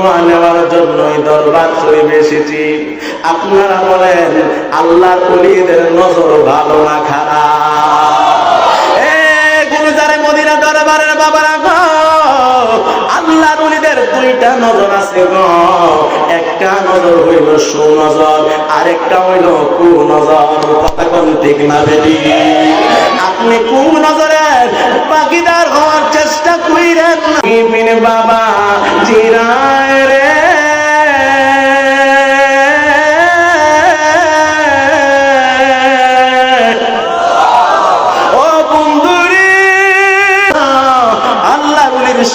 দোয়া নেওয়ার জন্যই দরবার শরীফে এসেছি। আপনারা বলেন আল্লাহর ওলিদের নজর ভালো না খারাপ? গুলজারে মদিনা দরবারের বাবারা গো, আল্লাহর ওলিদের দুইটা নজর আছে গো। একটা নজর হইল সুনজর, আরেকটা হইল কুনজর। কথা কোন ঠিক না বেটি? আপনি কুনজরের ভাগীদার হওয়ার চেষ্টা কইরেন না। বিন বাবা জিরায় রে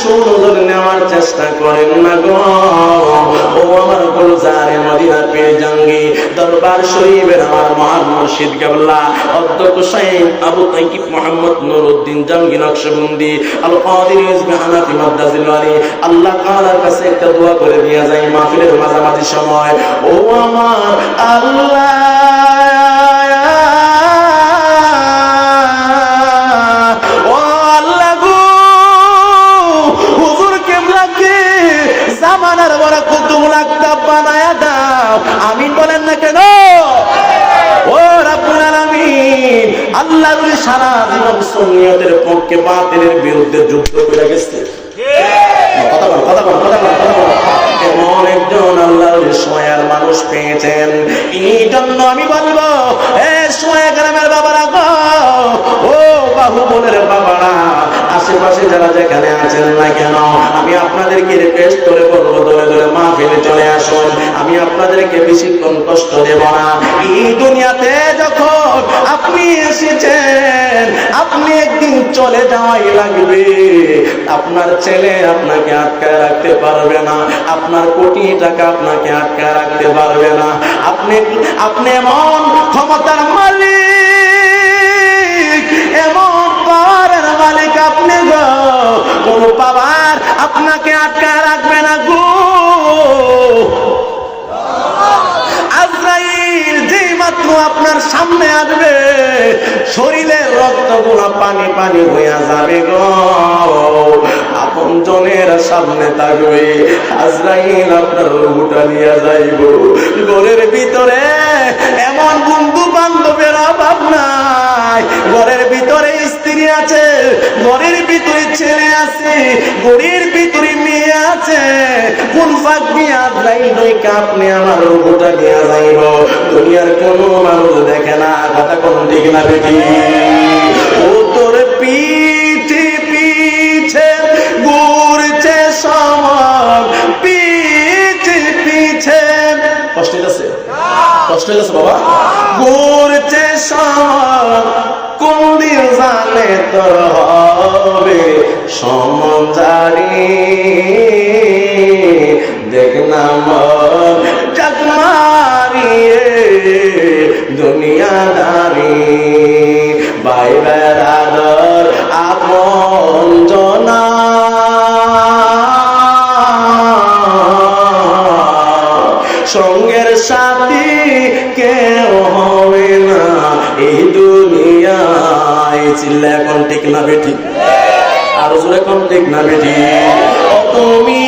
সুনজর নেওয়ার চেষ্টা করেন না গো। ও আমার গুলজারে মদিনা পীর জাঙ্গি দরবার শরীফের আমার মহান মুর্শিদ কেবলা অধ্যক্ষ শাইখ আবু তাইকিব মোহাম্মদ নুরউদ্দিন জাঙ্গি নকশবন্দি আল কাদির ইজমি হানাফি মাদ্দাজিল আলী, আল্লাহ তাআলার কাছে একটা দোয়া করে দিয়া যায় মাহফিলের মাঝামাঝি সময়। ও আমার আল্লাহ, জামানার বড় কুতুব লাক্তাব বানায়া দাও। আমিন বলেন না কেন? ও রাব্বুল আলামিন, আল্লাহর ওলি সারা জীবন সুন্নিয়তের পক্ষে বাতিলের বিরুদ্ধে যুদ্ধ করে গেছে। কথা বল, কথা বল, কথা বল, কথা বল। এমন একজন আল্লাহর ওলি সোয়ার মানুষ পেয়েছেন। এই জন্য আমি বলবো, এ সোয়া গ্রামের বাবারা গো, ও বাহুবলের বাবারা, আশেপাশে যারা যেখানে আছেন না কেন, আমি আপনাদেরকে রিকোয়েস্ট করে বলবো দলে দলে মাহফিলে চলে আসুন। আমি আপনাদেরকে বেশিক্ষণ কষ্ট দেব না। এই দুনিয়াতে যখন আপনি এসেছেন, আপনি একদিন চলে যাওয়াই লাগবে। আপনার ছেলে আপনাকে আটকায় রাখতে পারবে না, আপনার কোটি টাকা আপনাকে আটকায় রাখতে পারবে না। আপনি এমন ক্ষমতার মালিক, এমন পাওয়ারের মালিক আপনি গো, কোন পাওয়ার আপনাকে আটকায় রাখবে না গো। আজরাইল যেই মাত্র আপনার সামনে আসবে, শরীরের রক্তগুলো পানি পানি হইয়া যাবে গো। আপন জনের সামনে থাকবে, আজরাইল আপনার রূহটা নিয়ে যাইব। ঘরের ভিতরে এমন বন্ধু বান্ধবের অভাব নাই। ঘরের ভিতরে স্ত্রী আছে, ঘরের ভিতরে ছেলে আছে, ঘরের ভিতরে মেয়ে আছে। কোন ফাঁক দিয়ে আজরাইল নইকা আপনি আমার রূহটা নিয়ে যাইব, দুনিয়ার কোনো মানুষ দেখে না। কথা কোন ঠিক না বেটি? ও তোর পিঠে পিছে ঘুরছে সমান, পিছে পিছে কষ্ট হইতেছে, কষ্ট হইতেছে বাবা। ঘুরছে সমান, কোন দিন জানে তোর হবে সমজারি। দেখ না মন জাগ মারিয়ে দুনিয়াদারি, ভাই বেড়াদর আপন জনা, সঙ্গের সাথী কেউ হবে না এই দুনিয়ায়। চিল্লা এখন ঠিক না বেটি? আরো জোরে এখন ঠিক না বেটি? তুমি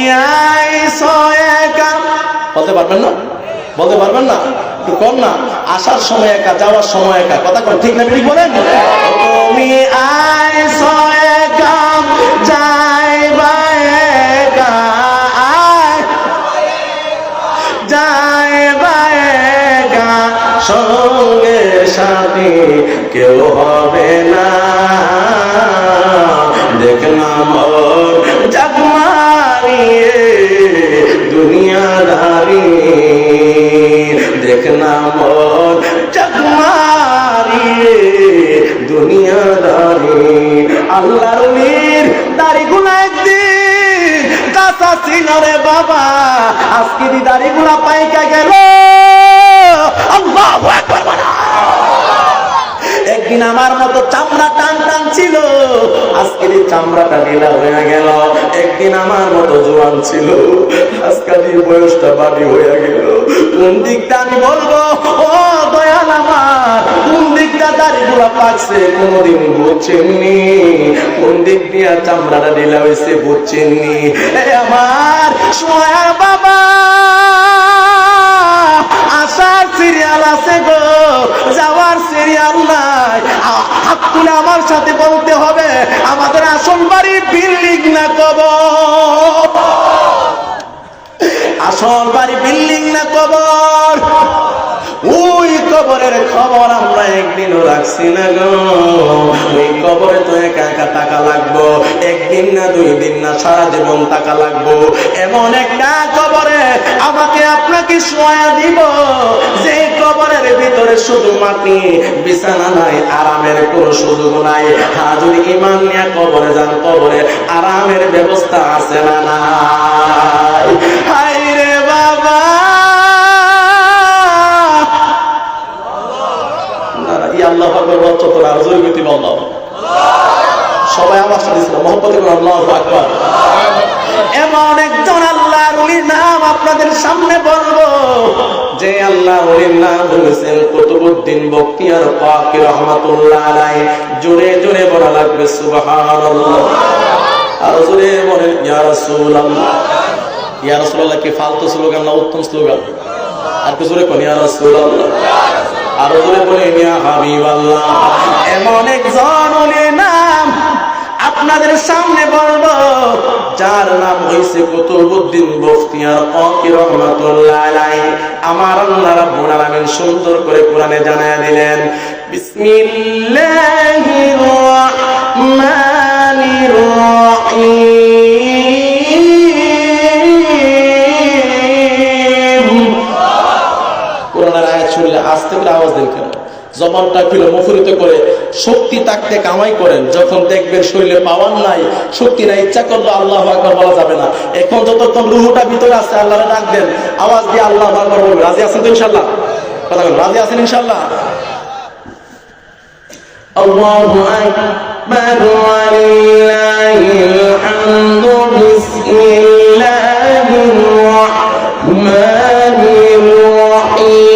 আইছো একা, বলতে পারবেন না? বলতে পারবেন না? একটু কম না? আসার সময় একা, যাওয়ার সময় একা। কথা কোন ঠিক না বেটি বলেন? তুমি আইছো একা, যাইবা একা, যাইবা একা, সঙ্গে সাথী কেউ হবে না। দেখ না মন জাগ মারিয়ে দুনিয়াদারি, দেখ না মন জাগ মারিয়ে দুনিয়াদারি। আল্লাহর ওলির দাড়িগুলা একদিন কাঁচা ছিল রে বাবা, আজকে দাড়িগুলা পাইকা গেল। আল্লাহু আকবার বলা। একদিন আমার মতো চামড়া টান টান ছিল, আজকে চামড়াটা ঢিলা হয়ে গেল। একদিন আমার মতো জোয়ান ছিল, আজকাল বয়সটা বাড়ি হয়ে গেল। কোন দিকটা আমি বলবো ও দয়াল আমার, কোন দিকটা দাড়িগুলা পাকছে কোনদিন বুঝছেননি, কোন দিক দিয়ে চামড়াটা ঢিলা হয়েছে বুঝছেননি। আমার সোয়ার বাবা আসার সিরিয়াল আছে গো, যাওয়ার সিরিয়াল নাই। হাত তুলে আমার সাথে বলতে হবে, আমাদের আসল বাড়ি বিল্ডিং না কবর? আসল বাড়ি বিল্ডিং না কবর? ওই কবরের খবর আমরা একদিনও রাখছি না গো। ওই কবরে তো একা একা টাকা লাগবো, একদিন না 2 দিন না, সারা জীবন টাকা লাগবো। এমন একটা কবরে আমাকে আপনাকে শোয়া দিব, যে কবরের ভিতরে শুধু মাটি, বিছানা নাই, আরামের কোনো সুযোগ নাই। হ্যাঁ, যদি ঈমান নিয়ে কবরে যান, কবরে আরামের ব্যবস্থা আছে না নাই? হায় রে বাবা, আল্লাহু আকবার বলছো তো আর জোরে গতি বল। সবাই আমার সাথে মহব্বতে বলুন আল্লাহু আকবার। এমন একজন আল্লাহর ওলির নাম আপনাদের সামনে বলবো, যে আল্লাহর ওলির নাম হয়েছেন কুতুবউদ্দিন বখতিয়ার কাকি রহমাতুল্লাহ আলাইহি। জোরে জোরে বলা লাগবে সুবহানাল্লাহ। আর জোরে বলেন ইয়া রাসূলুল্লাহ। ইয়া রাসূলুল্লাহ কি ফালতু স্লোগান না উত্তম স্লোগান? আর কি জোরে কোন ইয়া রাসূলুল্লাহ, আরো জোরে বলেন ইয়া হাবিবাল্লাহ। এমন একজন ওলির নাম আপনাদের সামনে বলবো, যার নাম হইছে কুতুবউদ্দিন বখতিয়ার কাকি রহমাতুল্লাহ আলাইহি। আমার আল্লাহ রাব্বুল আলামিন সুন্দর করে কোরআনে জানায়া দিলেন, বিসমিল্লাহির রাহমানির রাহিম। কোরআনের আয়াত শুনলে আস্তে করে আওয়াজ দেন কেন? জবানটা খুলে মুখরিত করে শক্তি থাকতে কামাই করেন। যখন দেখবেন শরীরে পাওয়ার নাই, শক্তি নাই, ইচ্ছা করলে আল্লাহু আকবার বলা যাবে না। এখন যতক্ষণ রুহটা ভিতরে আছে আল্লাহরে ডাকবেন, আওয়াজ দিয়ে আল্লাহু আকবার বলবেন। রাজি আছেন তো ইনশাআল্লাহ? কথা বলেন, রাজি আছেন ইনশাআল্লাহ? আল্লাহু আকবার ওয়ালিল্লাহিল হামদু। বিসমিল্লাহির রাহমানির রাহিম।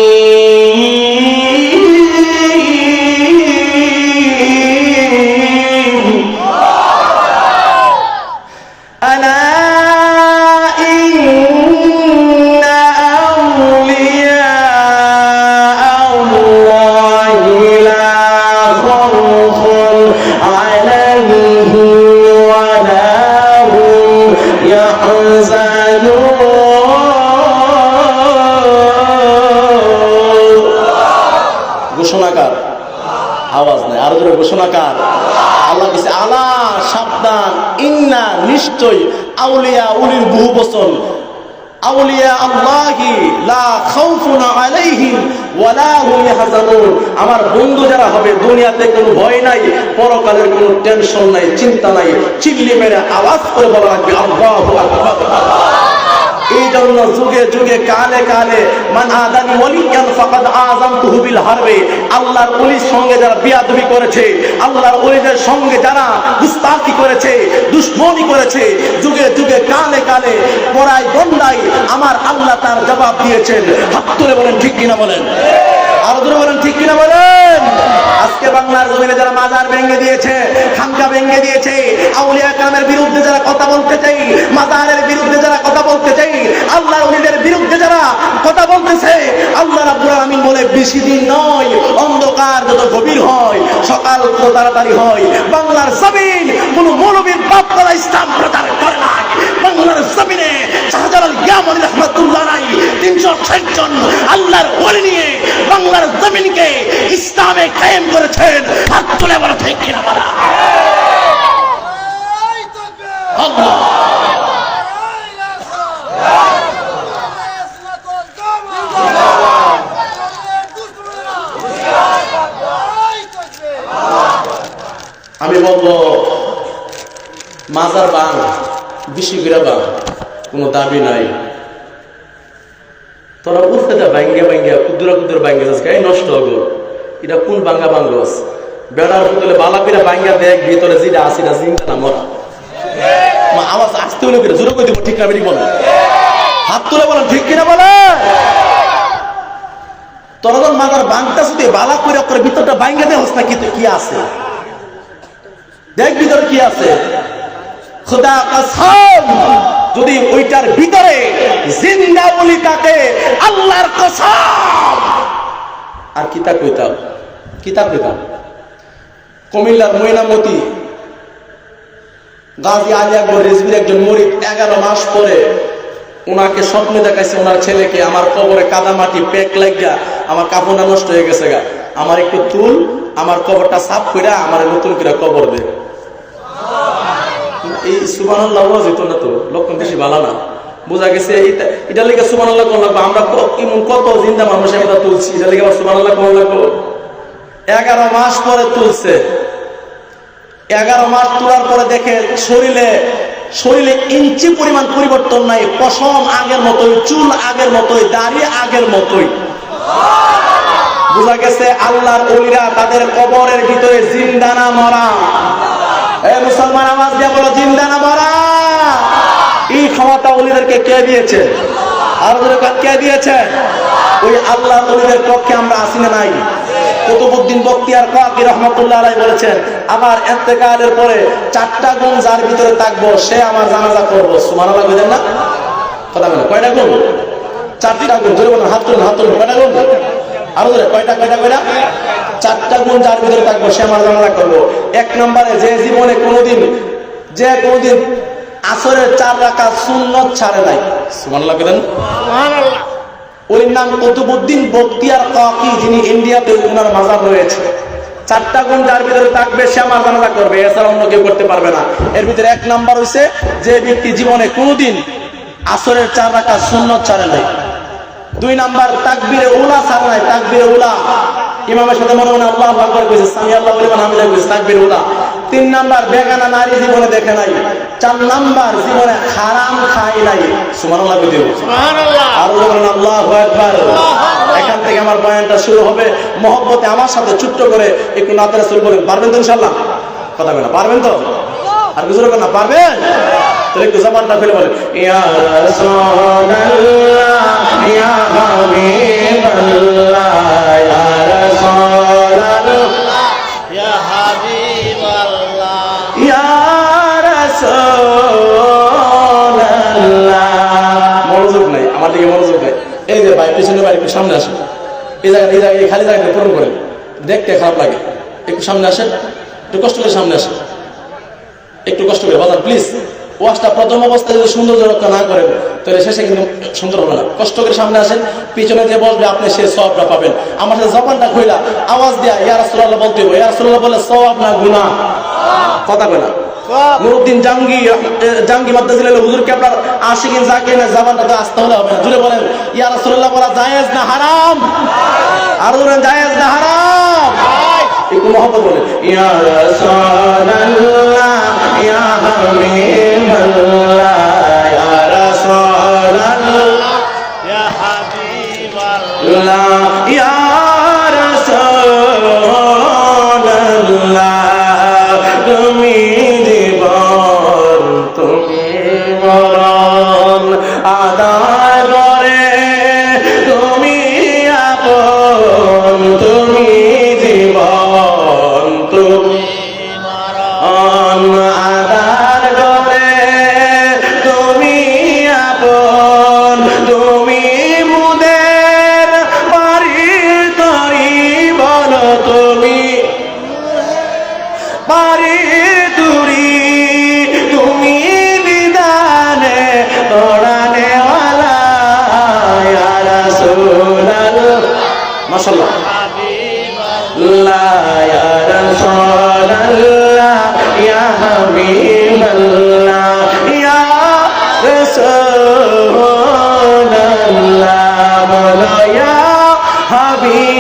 ঘোষণাকার আওয়াজ নাই, আরো জোরে ঘোষণাকার। আল্লাহ বলেছে আলা, সাবধান, ইন্না, নিশ্চয়, আউলিয়া, উলির বহু বচন, আউলিয়া আল্লাহি লা খাউফুন আলাইহিম ওয়ালা হুম ইয়াহজানুন। আমার বন্ধু যারা হবে, দুনিয়াতে কোনো ভয় নাই, পরকালের কোনো টেনশন নাই, চিন্তা নাই। চিল্লি মেরে আওয়াজ করে বলা লাগবে আল্লাহু আকবার। এই জন্য যুগে যুগে কালে কালে মান আদানি ওয়ালিয়ান ফাকাদ আযামতুহু বিল হারবে। আল্লাহর ওলির সঙ্গে যারা বিয়াদবি করেছে, আল্লাহর ওলিদের সঙ্গে যারা গুস্তাখি করেছে, দুশমনি করেছে, যুগে যুগে কালে কালে পরাই বন্দাই আমার আল্লাহ তার জবাব দিয়েছেন। হাত তুলে বলেন ঠিক কিনা বলেন? আরো জোরে বলেন ঠিক কিনা বলেন? আজকে বাংলার জমিনে যারা মাজার ভেঙে দিয়েছে, খানকা ভেঙে দিয়েছে, আউলিয়া কারামের বিরুদ্ধে যারা কথা বলতে চাই, মাজারের বিরুদ্ধে যারা কথা বলতে চাই, আল্লাহর ওলিদের বিরুদ্ধে যারা কথা বলতেছে, আল্লাহ রাব্বুল আলামিন বলে বেশি দিন নয়, অন্ধকার যত গভীর হয় সকাল তত তাড়াতাড়ি হয়। বাংলার জমিন কোন মৌলবীর বাপ দাদা ইসলাম প্রচার করে না। বাংলার জমিনে শাহজালাল ইয়ামানি রাহমাতুল্লাহ আলাইহি 360 জন আল্লাহর ওলি নিয়ে বাংলার জমিনকে ইসলামে কায়েম করেছেন। হাত তুলে বলা ঠিক কিনা বলা? আল্লাহ আমি বলবো মাজার বাং, বেশি করে বাং, কোনো দাবি নাই। তোরা উঠতে দা ভাঙ্গা ভাঙ্গা কুদুরা কুদুর ভাঙ্গা যাচ্ছে, এই নষ্ট হলো। এটা কোন ভাঙ্গা ভাঙ্গস? বেড়ার পুতলে বালাপিরা ভাঙ্গা দেখ, ভিতরে যেটা আছে না জিনটা না মরা। আওয়াজ আসতে হলে জোরে করে দিব, ঠিক না বেরিয়ে বলো? হাত তুলে বলেন ঠিক কিনা বলে? তোরা যখন মাজার ভাঙতা শুধু বালা করে করে ভিতরটা ভাঙ্গা দেওয়া না, কিন্তু কি আছে দেখ ভিতরে কি আছে। খোদা কসম যদি ওইটার ভিতরে জিন্দা বলি থাকে, আল্লাহর কসম। আর কিতাব কইতাম কুমিল্লার ময়নামতি গাজী আলী আকবর রিজভির একজন মুরিদ 11 মাস পরে ওনাকে স্বপ্নে দেখাইছে ওনার ছেলেকে, আমার কবরে কাদামাটি পেক লাগিয়া আমার কাপড়টা নষ্ট হয়ে গেছে গা, আমার একটু তুল, আমার কবরটা সাফ কইরা আমার নতুন করে কবর দে। এই সুবহানাল্লাহ যেত না তো, লক্ষণ বেশি ভালো না। বোঝা গেছে এটা লেগে সুবহানাল্লাহ কোন লাগবে। আমরা কত জিন্দা মানুষ আমরা তুলছি, এটা লেগে আবার সুবহানাল্লাহ কোন লাগবে। 11 মাস পরে তুলছে। 11 মাস তোলার পরে দেখে শরীরে ইঞ্চি পরিমাণ পরিবর্তন নাই, পশম আগের মতোই, চুল আগের মতোই, দাড়ি আগের মতোই। বোঝা গেছে আল্লাহর ওলিরা তাদের কবরের ভিতরে জিন্দা না মরা। এই মুসলমান আওয়াজ দিয়ে বলো, জিন্দা না মরা। এই ক্ষমতা ওলিদেরকে কে দিয়েছে? আর কে দিয়েছে? ওই আল্লাহর ওলিদের পক্ষে আমরা আসি না নাই? কুতুবউদ্দিন বখতিয়ার কাকি রহমাতুল্লাহ আলাইহি বলেছেন, আমার ইন্তেকালের পরে 4টা গুণ যার ভিতরে থাকবো সে আমার জানাজা করব। সুবহানাল্লাহ বলেন না? কথা বলেন, কয়টা গুণ? 4টা গুণ। জোরে বলেন, হাত তুলুন, কয়টা গুণ? আরো জোরে, কয়টা? 4টা গুণ যার ভিতরে থাকবো সে আমার জানাজা করব। 1 নম্বরে, যে জীবনে কোনোদিন আসরের 4 রাকাত সুন্নাত ছাড়ে নাই। সুবহানাল্লাহ বলেন। সুবহানাল্লাহ। ওর নাম কুতুবউদ্দিন বখতিয়ার কাকি, যিনি ইন্ডিয়াতে ওনার মাজার রয়েছে। 4টা গুণ যার ভিতরে থাকবে সে আমার জানাজা করবে, এছাড়া অন্য কেউ করতে পারবে না। এর ভিতরে 1 নাম্বার হইছে যে ব্যক্তি জীবনে কোনোদিন আসরের 4 রাকাত সুন্নাত ছাড়ে নাই। 2 নাম্বার তাকবীরে উলা ছাড়ে নাই, তাকবীরে উলা ইমামের সাথে মনে মনে আল্লাহু আকবার কইছে, সামি আল্লাহু লিমান হামিদা কইছে, তাকবীরে উলা। 3 নাম্বার বেগানা নারী জীবনে দেখে নাই। 4 নাম্বার জীবনে হারাম খায় নাই। সুবহানাল্লাহ কইতে হবে। সুবহানাল্লাহ। আর বলেন আল্লাহু আকবার। এখান থেকে আমার বয়ানটা শুরু হবে। মহব্বতে আমার সাথে ছোট্ট করে একটু নাতে রাসূল বলেন, পারবেন তো ইনশাআল্লাহ? কথা বলেন, পারবেন তো? আর কিছু বলেন না, পারবেন? তাহলে একটু জবানটা খুলে বলেন, ইয়া রাসূলুল্লাহ ইয়া হাবিবাল্লাহ ইয়া রাসূলুল্লাহ ইয়া হাবিবাল্লাহ ইয়া রাসূলুল্লাহ। মনোযোগ নাই, আমার দিকে মনোযোগ নাই। এই যে ভাই পিছনে ভাই একটু সামনে আসেন। এই জায়গায় খালি জায়গাটা পূরণ করেন, দেখতে খারাপ লাগে। একটু সামনে আসেন, একটু কষ্ট করে সামনে আসেন, একটু কষ্ট করে বাজান প্লিজ। ওয়াজটা প্রথম অবস্থায় যদি সৌন্দর্য রক্ষা না করেন তাহলে শেষে কিন্তু সুন্দর হবে না। কষ্ট করে সামনে আসেন, পিছনে যে বসবে আপনি সে সওয়াবটা পাবেন। আমার সাথে জবানটা খুইলা আওয়াজ দেয়া ইয়া রাসূলুল্লাহ বলতে হবে। ইয়া রাসূলুল্লাহ বলে সওয়াব না গুনাহ? কথা কয় না? নুরউদ্দিন জাঙ্গি মাদ্দাজিলাল হুজুরকে আপনার আশিকিন জাকির না জবানটা তো আসতে হলে হবে না। জুড়ে বলেন, ইয়া রাসূলুল্লাহ বলা জায়েজ না হারাম? আর বলেন, জায়েজ না হারাম? একটু মহব্বত বলেন, ইয়া রাসূলুল্লাহ ইয়া হাবিবাল্লাহ ইয়া রাসূলুল্লাহ ইয়া হাবিবাল্লাহ ইয়া রাসূলুল্লাহ। তুমি জীবন তুমি মরণ আদায় করে, তুমি আপন তুমি জীবন তুমি মরণ আদার করে, তুমি আপন তুমি মুদের বাড়ি তরি বলো, তুমি বাড়ি তুরি, তুমি বিধানে তোড়ানে ওয়ালা ইয়া রাসূলুল্লাহ। মাশাআল্লাহ। হাবিবাল্লাহ ইয়া রাসূলুল্লাহ ইয়া হাবিবাল্লাহ ইয়া রাসূলুল্লাহ বলো ইয়া হাবিবাল্লাহ।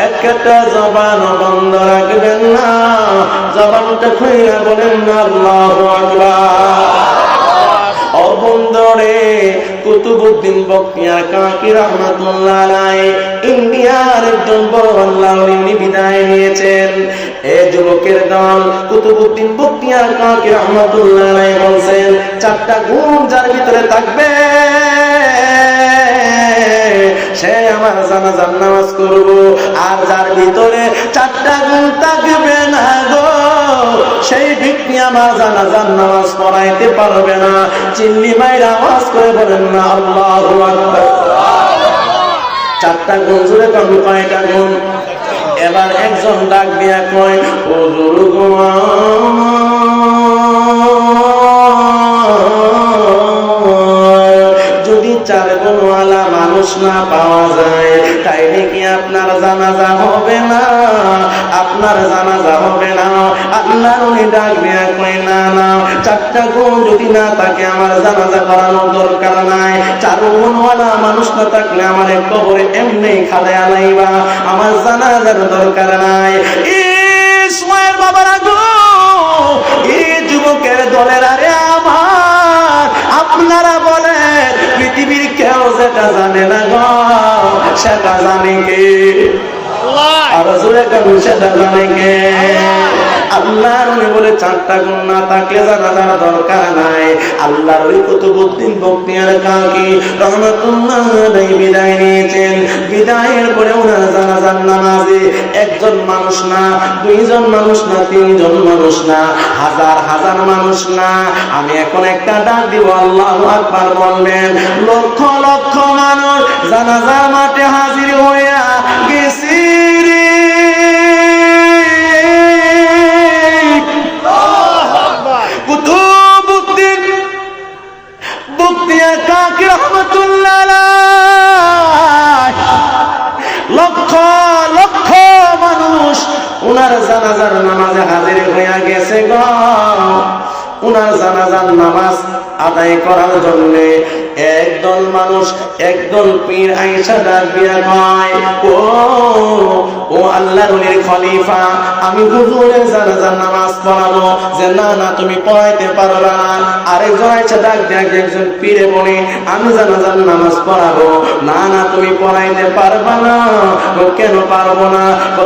একটা জবান বন্ধ রাখবেন না, জবানটা খুইলা বলেন না আল্লাহু আকবার। ও বন্ধুরে, কুতুবউদ্দিন বখতিয়ার কাকি রাহমাতুল্লাহ আলাইহি ইন্ডিয়ার একজন বড় আল্লাহর বিদায় নিয়েছেন। এই যুবকের দল কুতুবউদ্দিন বখতিয়ার কাকি রাহমাতুল্লাহ আলাইহি বলেন, 4টা গুণ যার ভিতরে থাকবে সে আমার জানাজার নামাজ করব। আর যার ভিতরে 4টা গুণ থাকবে না গো, সেই ব্যক্তি আমার জানাজার নামাজ পড়াইতে পারবে না, চিল্লি মাইরা আওয়াজ করে বলেন না আল্লাহু আকবার। চারটা গুণ জুড়ে কম, কয়টা গুণ? এবার একজন ডাক দিয়া কয়, হুজুর গো যদি চার গুণওয়ালা মানুষ না পাওয়া যায় তাইলে কি আপনার জানাজা হবে না? আপনার জানাজা হবে না। আল্লাহর ওলি ডাক দিয়া কয়, না না, চারটা গুণ যদি না থাকে আমার জানাজা করানোর দরকার নাই। চার গুণওয়ালা মানুষ না থাকলে আমার কবরে এমনি খালে আলাইবা, আমার জানাজার দরকার নাই। ইসমাইল বাবারা গো, এই যুবকের দলের আরে আমার, আপনারা বলেন পৃথিবীর কেউ যেটা জানে না গো, সেটা জানে কে? আর জোরে কেন সেটা জানে কে? আল্লাহর ওলি বলে চারটা গুণ না থাকলে জানাজার দরকার নাই। আল্লাহর ওলি কুতুবউদ্দিন বখতিয়ার কাকি রহমাতুল্লাহ আলাইহি বিদায় নিয়েছেন। বিদায়ের পরে ওনার জানাজার নামাজে একজন মানুষ না, দুইজন মানুষ না, তিনজন মানুষ না, হাজার হাজার মানুষ না, আমি এখন একটা ডাক দিব, আল্লাহু আকবার বলবেন। লক্ষ লক্ষ মানুষ জানাজার মাঠে হাজির হইয়া গেছে রে। কুতুবউদ্দিন বখতিয়ার কাকি রহমাতুল্লাহ আলাইহি লক্ষ লক্ষ মানুষ উনার জানাজার নামাজে হাজির হইয়া গেছে গো। উনার জানাজার নামাজ আদায় করার জন্য একদল মানুষ, একদল পীর আয়েশা ডাক দিয়া কয়, ও আল্লাহর ওলির খলিফা, আমি হুজুরের জানাজার নামাজ পড়াবো। যে না না, তুমি পড়াইতে পারবা না। আরেকজন আয়েশা ডাক দিয়া একজন পীরে বলে, আমি জানাজার নামাজ পড়াবো। না না, তুমি পড়াইতে পারবা না। কেন পারবো না?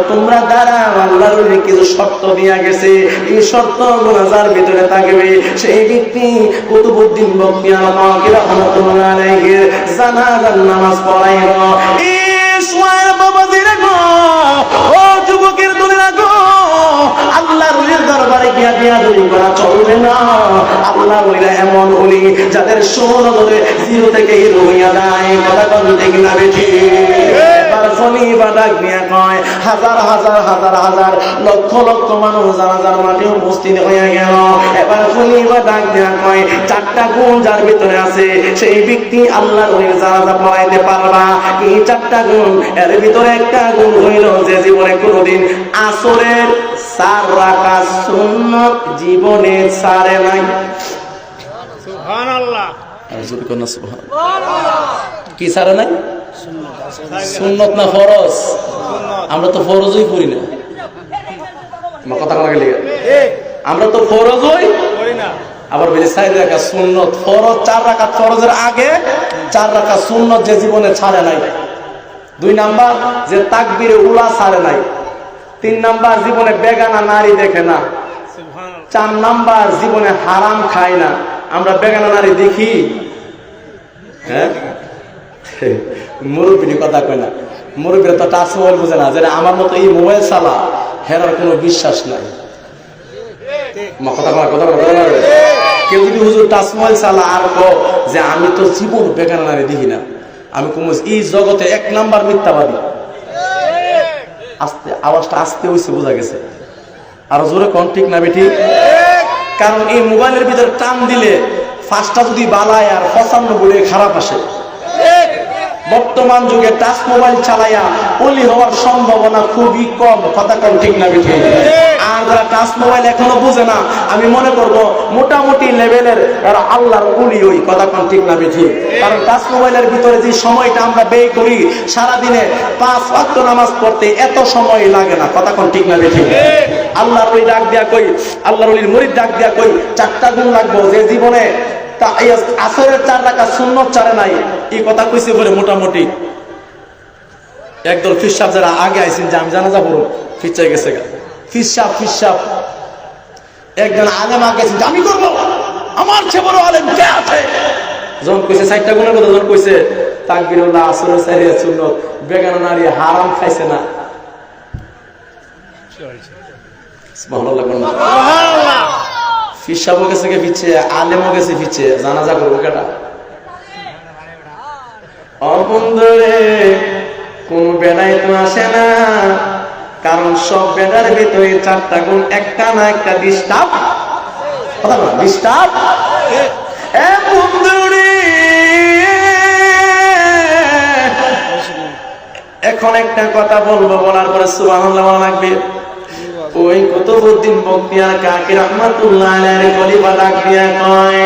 তোমরা দাঁড়াও, আল্লাহর ওলি কিছু শর্ত দিয়া গেছে, এই শর্তগুলো যার ভিতরে থাকবে সেই ব্যক্তি কুতুবউদ্দিন বখতিয়ার কাকি রহমাতুল্লাহ আলাইহি জানাজার নামাজ পড়াইব। ইসমাইল বাবাজিরা গো, ও যুবকের দলেরা গো, আল্লাহর ওলির দরবারে গিয়া বিয়াদবি করা চলবে না। আল্লাহর ওলিরা এমন ওলি যাদের সুনজরে জিরো থেকে হিরো হইয়া যায়, কথা কোন ঠিক না বেঠি? এবার খলিফা ডাক দিয়া কয়, হাজার হাজার হাজার হাজার লক্ষ লক্ষ মানুষ জানাজার মাঠে উপস্থিত হইয়া গেল। এবার খলিফা ডাক দিয়া কয়, চারটা গুণ যার ভিতরে আছে সেই ব্যক্তি আল্লাহর ওলির জানাজা পড়াইতে পারবা। এই চারটা গুণ, এর ভিতরে একটা গুণ হইল যে জীবনে কোনোদিন আসরের 4 রাকাত সুন্নাত জীবনে ছাড়ে নাই। সুবহানাল্লাহ। কি ছাড়ে নাই? সুন্নত না ফরজ? আমরা তো ফরজই করি না। কথা বলা গেলে আমরা তো ফরজই করি না। আবার বলি 4 রাকাত সুন্নত, ফরজ 4 রাকাত, ফরজের আগে 4 রাকাত সুন্নত যে জীবনে ছাড়ে নাই। 2 নাম্বার, যে তাকবীরে উলা ছাড়ে নাই। 3 নাম্বার, জীবনে বেগানা নারী দেখে না। 4 নাম্বার, জীবনে হারাম খায় না। আমরা বেগানা নারী দেখি? হ্যাঁ, মুরব্বী কথা কয় না। মুরব্বীরা তো টাচ মোবাইল বুঝে না, যে আমার মতো এই মোবাইল চালা হেরার কোনো বিশ্বাস নাই। কথা কথা কেউ যদি হুজুর টাচ মোবাইল চালা আর যে আমি তো জীবন বেগানা নারী দেখি না, আমি কমস এই জগতে 1 নাম্বার মিথ্যাবাদী। আস্তে আওয়াজটা আস্তে হইছে, বোঝা গেছে? আর জোরে কোন ঠিক না বেঠি? কারণ এই মোবাইলের ভিতরে টান দিলে 5টা যদি বালায় আর 95 খারাপ আসে। বর্তমান যুগে টাচ মোবাইল চালাইয়া ওলি হওয়ার সম্ভাবনা খুবই কম। কথা কোন ঠিক না বেঠি? আর যারা টাচ মোবাইল এখনো বুঝে না, আমি মনে করব মোটামুটি লেভেলের এরা আল্লাহর ওলি ওই। কথা কোন ঠিক না বেঠি? কারণ টাচ মোবাইলের ভিতরে যে সময়টা আমরা ব্যয় করি সারাদিনে 5 ওয়াক্ত নামাজ পড়তে এত সময় লাগে না। কথা কোন ঠিক না বেঠি? আল্লাহর ওলি ডাক দিয়া কই, আল্লাহর ওলির মুরিদ ডাক দিয়া কই, 4টা গুণ লাগবে যে জীবনে আসরের 4 রাকাত সুন্নত ছাড়ে নাই। এই কথা কইছে বলে মোটামুটি একদল ফিসাব যারা আগে আইছেন যে আমি জানাজা পড়ব, ফিচাই গেছে গা। ফিসাব একজন আলেম আগে আইছেন আমি করব, আমার চেয়ে বড় আলেম কে আছে? যখন কইছে 4টা গুণের কথা, যখন কইছে তাকবীরুল্লাহ, আসরের 4 রাকাত সুন্নত, বেগানা নারী হারাম খাইছে না। সুবহানাল্লাহ। পিসাবও গেছে কে পিছে, আলেমও গেছে পিছে, জানাজা করবো কেটা? অবন্ধরে কোন বেড়াই তো আসে না, কারণ সব বেড়ার ভিতরে চারটা গুণ একটা না একটা ডিস্টার্ব, কথা বলা ডিস্টার্ব। এখন একটা কথা বলবো, বলার পরে সুবহানাল্লাহ বলা লাগবে। ওই কুতুবউদ্দিন বখতিয়ার কাকি রাহমাতুল্লাহ আলাইহি খলিফা ডাক দিয়া কয়,